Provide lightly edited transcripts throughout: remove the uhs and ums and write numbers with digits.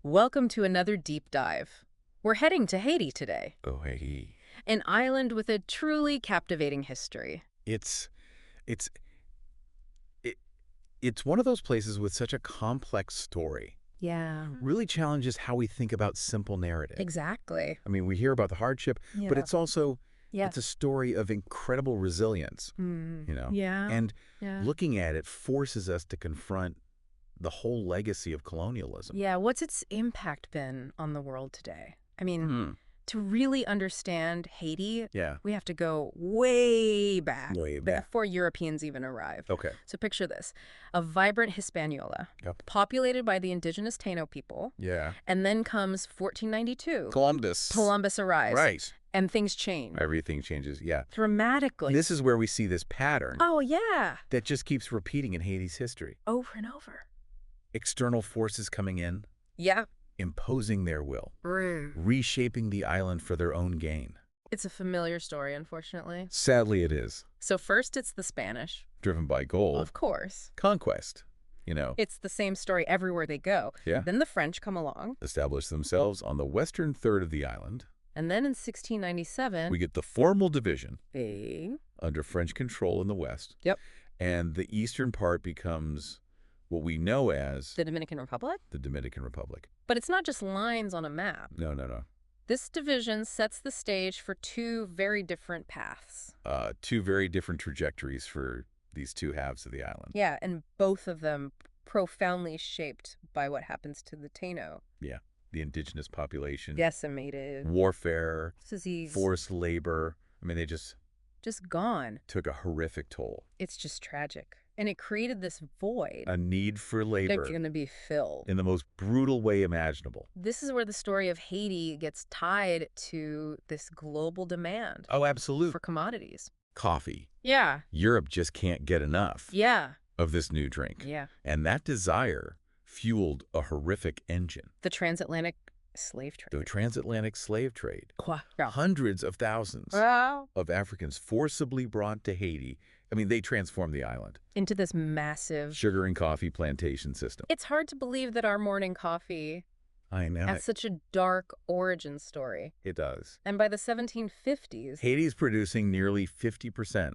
Welcome to another deep dive. We're heading to Haiti today, Oh, hey. an island with a truly captivating history. It's it's it, it's one of those places with such a complex story. Yeah, Really challenges how we think about simple narrative. exactly. I mean, we hear about the hardship, but Yeah. it's also Yeah. it's a story of incredible resilience, Yeah. And Yeah. looking at it forces us to confront the whole legacy of colonialism. Yeah. What's its impact been on the world today? I mean, Hmm. to really understand Haiti, Yeah. we have to go way back, Way back. before Europeans even arrived. Okay. So picture this, a vibrant Hispaniola, Yep. populated by the indigenous Taino people, Yeah. and then comes 1492. Columbus. Columbus arrives. Right. And things change Everything changes. Yeah. dramatically. This is where we see this pattern Oh, yeah. that just keeps repeating in Haiti's history. Over and over. External forces coming in, Yeah. imposing their will, Mm. reshaping the island for their own gain. It's a familiar story, unfortunately. Sadly, it is. So first it's the Spanish. Driven by gold. Of course. Conquest. It's the same story everywhere they go. Yeah. Then the French come along. Establish themselves on the western third of the island. And then in 1697, We get the formal division they... under French control in the west. Yep. And the eastern part becomes what we know as The Dominican Republic? the Dominican Republic. But it's not just lines on a map. No, no, no. This division sets the stage for two very different paths. Two very different trajectories for these two halves of the island. Yeah, and both of them profoundly shaped by what happens to the Taino. Yeah. The indigenous population. Decimated. Warfare. Disease. Forced labor. I mean, they just Just gone. took a horrific toll. It's just tragic. And it created this void A need for that's labor going to be filled. in the most brutal way imaginable. This is where the story of Haiti gets tied to this global demand Oh, absolutely. for commodities. Coffee. Yeah. Europe just can't get enough Yeah. of this new drink. Yeah. And that desire fueled a horrific engine. The transatlantic slave trade. The transatlantic slave trade. Yeah. Hundreds of thousands Wow. of Africans forcibly brought to Haiti. I mean, they transformed the island. Into this massive... Sugar and coffee plantation system. It's hard to believe that our morning coffee I know. has such a dark origin story. It does. And by the 1750s... Haiti's producing nearly 50%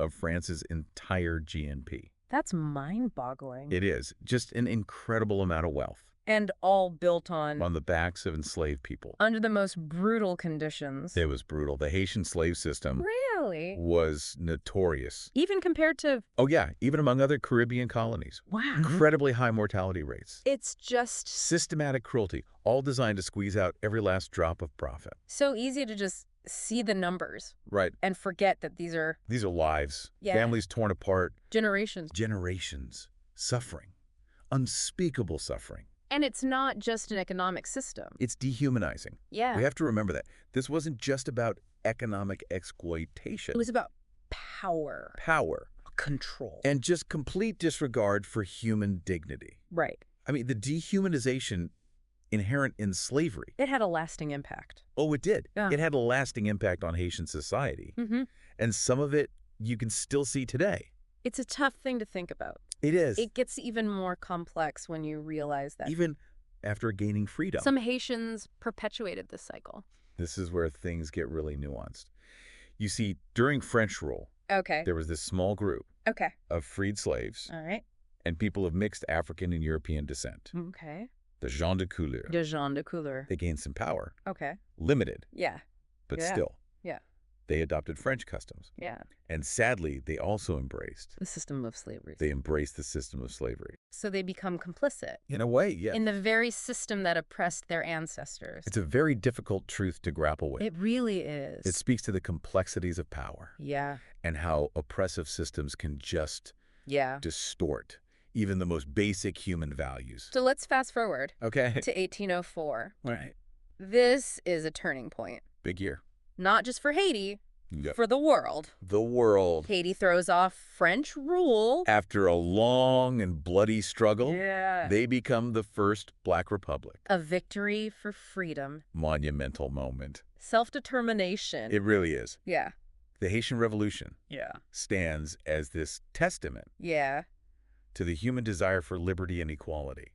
of France's entire GNP. That's mind-boggling. It is. Just an incredible amount of wealth And all built on on the backs of enslaved people. under the most brutal conditions. It was brutal. The Haitian slave system Really? was notorious. Even compared to... Oh, yeah, even among other Caribbean colonies. Wow. Incredibly high mortality rates. It's just Systematic cruelty, all designed to squeeze out every last drop of profit. so easy to just see the numbers Right. and forget that these are These are lives. Yeah. Families torn apart. generations. Generations. Suffering. Unspeakable suffering. And it's not just an economic system. It's dehumanizing. Yeah. We have to remember that. This wasn't just about economic exploitation. It was about power, Power. control. And just complete disregard for human dignity. Right. I mean, the dehumanization inherent in slavery. It had a lasting impact. Oh, it did. Yeah. It had a lasting impact on Haitian society. Mm-hmm. And some of it you can still see today. It's a tough thing to think about. It is. It gets even more complex when you realize that Even after gaining freedom. some Haitians perpetuated this cycle. This is where things get really nuanced. You see, during French rule, Okay. there was this small group Okay. of freed slaves All right. and people of mixed African and European descent, Okay. the gens de couleur. De gens de couleur. They gained some power, Okay. limited, Yeah. but Yeah. still. Yeah. They adopted French customs. Yeah. And sadly, they also embraced. The system of slavery. They embraced the system of slavery. So they become complicit In a way, yeah. in the very system that oppressed their ancestors. It's a very difficult truth to grapple with. It really is. It speaks to the complexities of power Yeah. and how oppressive systems can just Yeah. distort even the most basic human values. So let's fast forward Okay. to 1804. Right. This is a turning point, Big year. not just for Haiti, Yep. for the world. The world. Haiti throws off French rule. After a long and bloody struggle, Yeah. they become the first Black Republic. A victory for freedom, Monumental moment. self-determination. It really is. Yeah. The Haitian Revolution Yeah. stands as this testament Yeah. to the human desire for liberty and equality.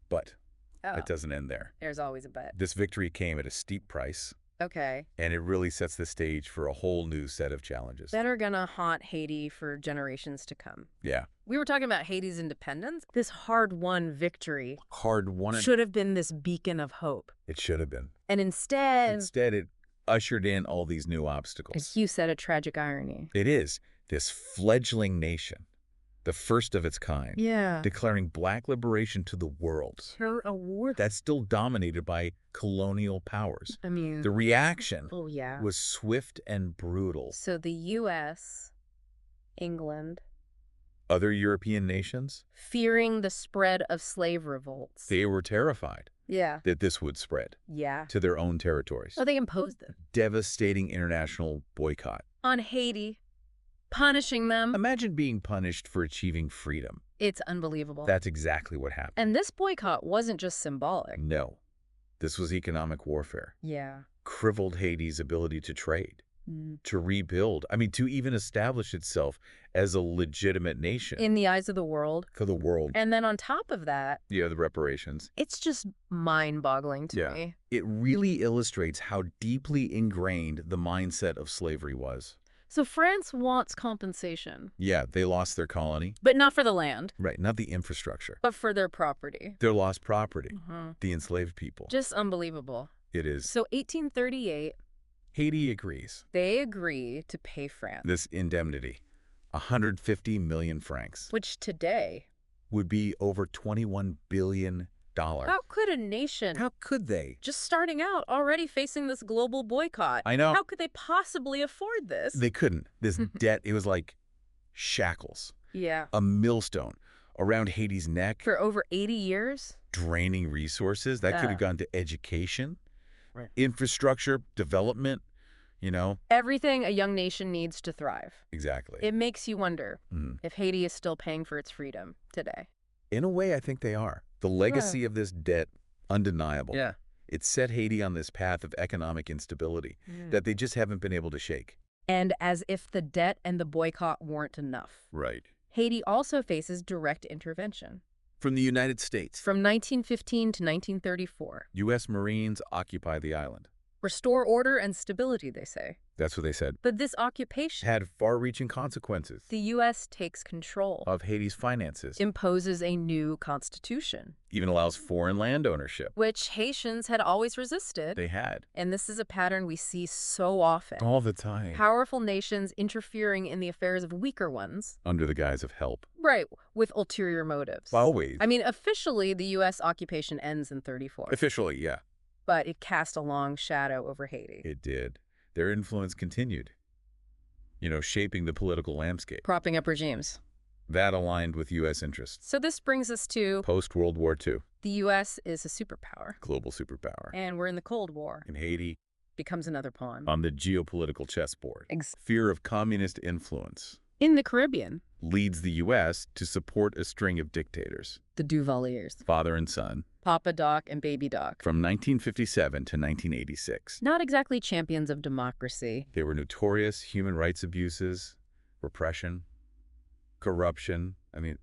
But Oh, It doesn't end there. there's always a but. This victory came at a steep price, Okay. and it really sets the stage for a whole new set of challenges. That are gonna haunt Haiti for generations to come. Yeah. We were talking about Haiti's independence. This hard-won victory Hard-won. should have been this beacon of hope. It should have been. And instead, Instead, it ushered in all these new as obstacles. you said, a tragic irony. It is this fledgling nation, the first of its kind, Yeah. declaring black liberation to the world. For a war. That's still dominated by colonial powers. I mean, The reaction oh yeah. was swift and brutal. So the U.S., England, Other European nations, fearing the spread of slave revolts. they were terrified Yeah. that this would spread Yeah. to their own territories. So they imposed them Devastating international boycott. on Haiti, punishing them. Imagine being punished for achieving freedom. It's unbelievable. That's exactly what happened. And this boycott wasn't just symbolic. No, this was economic warfare. Yeah. Crippled Haiti's ability to trade, Mm. to rebuild, to even establish itself as a legitimate nation In the eyes of the world. for the world. And then on top of that, Yeah, the reparations. it's just mind-boggling to Yeah. me. It really illustrates how deeply ingrained the mindset of slavery was. So France wants compensation, Yeah, they lost their colony. but not for the land, Right, not the infrastructure. but for their property. Their lost property, Mhm. the enslaved people. Just unbelievable. It is. So 1838, Haiti agrees. they agree to pay France, This indemnity, 150 million francs, which today, would be over $21 billion. how could a nation How could they? just starting out already facing this global boycott? I know. How could they possibly afford this? They couldn't. This debt, it was like shackles, Yeah. a millstone around Haiti's neck, For over 80 years? draining resources. That could Yeah. have gone to education, Right. infrastructure, development, Everything a young nation needs to thrive. Exactly. It makes you wonder Mhm. if Haiti is still paying for its freedom today. In a way, I think they are. The legacy of this debt, undeniable. Yeah. It set Haiti on this path of economic instability that they just haven't been able to shake. And as if the debt and the boycott weren't enough, Right. Haiti also faces direct intervention. From the United States, From 1915 to 1934, U.S. Marines occupy the island. restore order and stability, they say. That's what they said. But this occupation, Had far-reaching consequences the U.S. takes control, of Haiti's finances. imposes a new constitution, Even allows foreign land ownership. which Haitians had always resisted. They had. And this is a pattern we see so often. All the time. Powerful nations interfering in the affairs of weaker ones. Under the guise of help. Right, with ulterior motives. Always. I mean, officially, the U.S. occupation ends in 34, Officially, yeah. but it cast a long shadow over Haiti. It did. Their influence continued. Shaping the political landscape. Propping up regimes. That aligned with U.S. interests. So this brings us to Post-World War II. the U.S. is a superpower, Global superpower. and we're in the Cold War. In Haiti, Becomes another pawn. on the geopolitical chessboard. Ex- Fear of communist influence In the Caribbean, leads the U.S. to support a string of dictators, the Duvaliers, father and son, Papa Doc and Baby Doc. from 1957 to 1986. Not exactly champions of democracy. They were notorious human rights abuses, repression, corruption.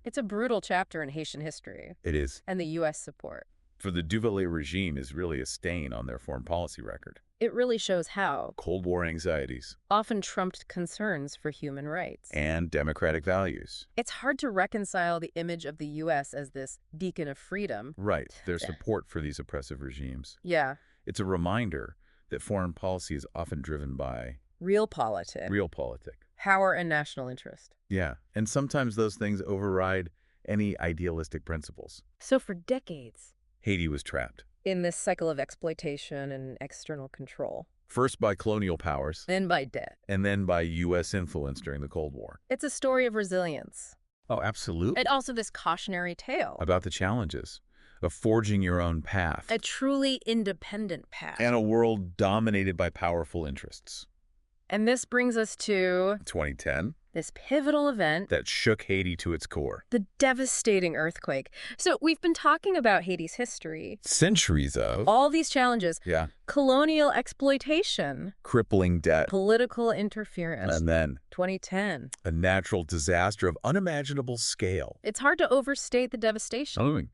It's a brutal chapter in Haitian history, It is. and the U.S. support. For the Duvalier regime is really a stain on their foreign policy record. It really shows how Cold War anxieties often trumped concerns for human rights. and democratic values. It's hard to reconcile the image of the U.S. as this beacon of freedom. Right, their support for these oppressive regimes. Yeah, It's a reminder that foreign policy is often driven by real politics, real politic. power, and national interest. Yeah, and sometimes those things override any idealistic principles. So for decades, Haiti was trapped, in this cycle of exploitation and external control, first by colonial powers, then by debt. and then by U.S. influence during the Cold War. It's a story of resilience, Oh, absolutely. and also this cautionary tale. About the challenges of forging your own path A truly independent path. and a world dominated by powerful interests. And this brings us to 2010, this pivotal event, that shook Haiti to its core. the devastating earthquake. So we've been talking about Haiti's history, Centuries of, all these challenges, yeah, colonial exploitation, crippling debt, political interference, and then 2010. a natural disaster of unimaginable scale. It's hard to overstate the devastation.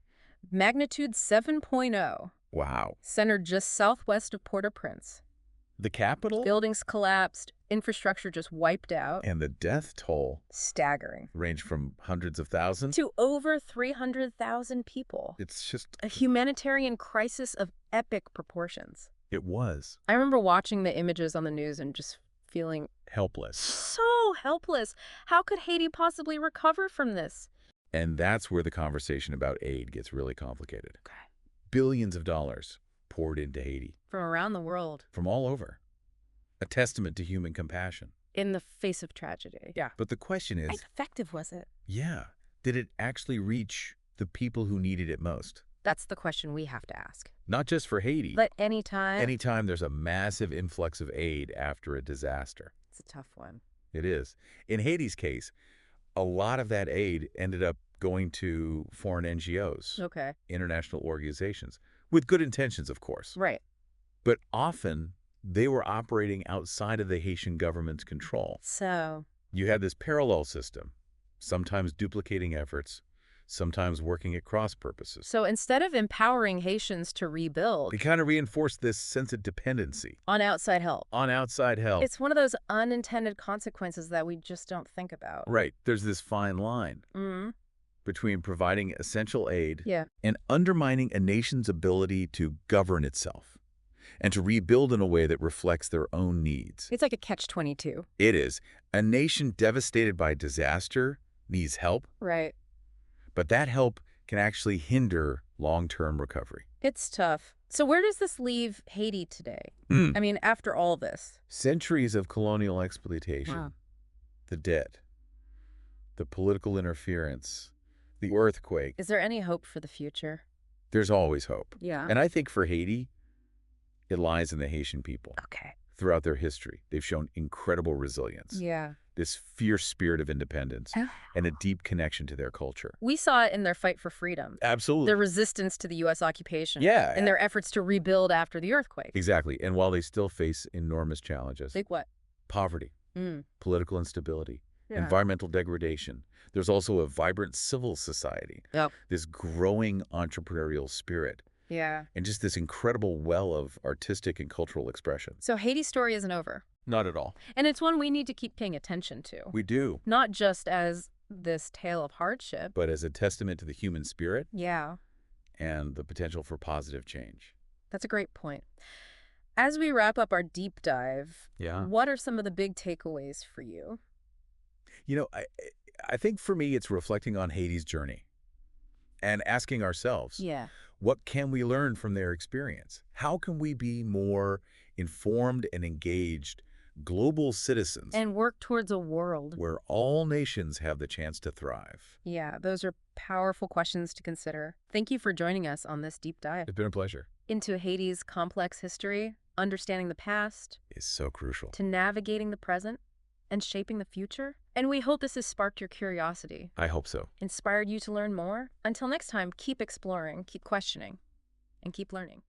Magnitude 7.0, Wow. centered just southwest of Port-au-Prince. The capital? Buildings collapsed, infrastructure just wiped out. And the death toll Staggering. ranged from hundreds of thousands. To over 300,000 people. It's just, A humanitarian crisis of epic proportions. it was I remember watching the images on the news and just feeling helpless. so helpless. How could Haiti possibly recover from this? And that's where the conversation about aid gets really complicated. Okay. Billions of dollars poured into Haiti From around the world. from all over. A testament to human compassion. In the face of tragedy. Yeah. But the question How is, effective was it? yeah, did it actually reach the people who needed it most? That's the question we have to ask. Not just for Haiti. But anytime. Anytime there's a massive influx of aid after a disaster. It's a tough one. It is. In Haiti's case, a lot of that aid ended up going to foreign NGOs, Okay. international organizations, with good intentions, of course. Right. But often, they were operating outside of the Haitian government's control. So. You had this parallel system, sometimes duplicating efforts, sometimes working at cross purposes. So instead of empowering Haitians to rebuild They kind of reinforced this sense of dependency on outside help, on outside help. it's one of those unintended consequences that we just don't think about. Right. There's this fine line Mm-hmm. between providing essential aid Yeah. and undermining a nation's ability to govern itself and to rebuild in a way that reflects their own needs. It's like a catch-22. It is. A nation devastated by disaster needs help, Right. but that help can actually hinder long-term recovery. It's tough. So where does this leave Haiti today? Mm. I mean, after all this. Centuries of colonial exploitation, Wow. the debt, the political interference, the earthquake. Is there any hope for the future? There's always hope. Yeah. And I think for Haiti, it lies in the Haitian people. Okay. Throughout their history, they've shown incredible resilience, Yeah. this fierce spirit of independence, Oh. and a deep connection to their culture. We saw it in their fight for freedom, Absolutely. their resistance to the U.S. occupation, Yeah. and their efforts to rebuild after the earthquake. Exactly. And while they still face enormous challenges, Like what? poverty, Mm. political instability, Yeah. environmental degradation, there's also a vibrant civil society, Yep. this growing entrepreneurial spirit, Yeah. and just this incredible well of artistic and cultural expression. So Haiti's story isn't over. Not at all. And it's one we need to keep paying attention to. We do, Not just as this tale of hardship. but as a testament to the human spirit Yeah. and the potential for positive change. That's a great point. As we wrap up our deep dive, Yeah. what are some of the big takeaways for you? You know, I think for me, it's reflecting on Haiti's journey and asking ourselves, Yeah. what can we learn from their experience? How can we be more informed and engaged global citizens And work towards a world. where all nations have the chance to thrive? Yeah, those are powerful questions to consider. Thank you for joining us on this deep dive It's been a pleasure. into Haiti's complex history, understanding the past, It's so crucial. to navigating the present, and shaping the future. And we hope this has sparked your curiosity, I hope so. inspired you to learn more. Until next time, keep exploring, keep questioning, and keep learning.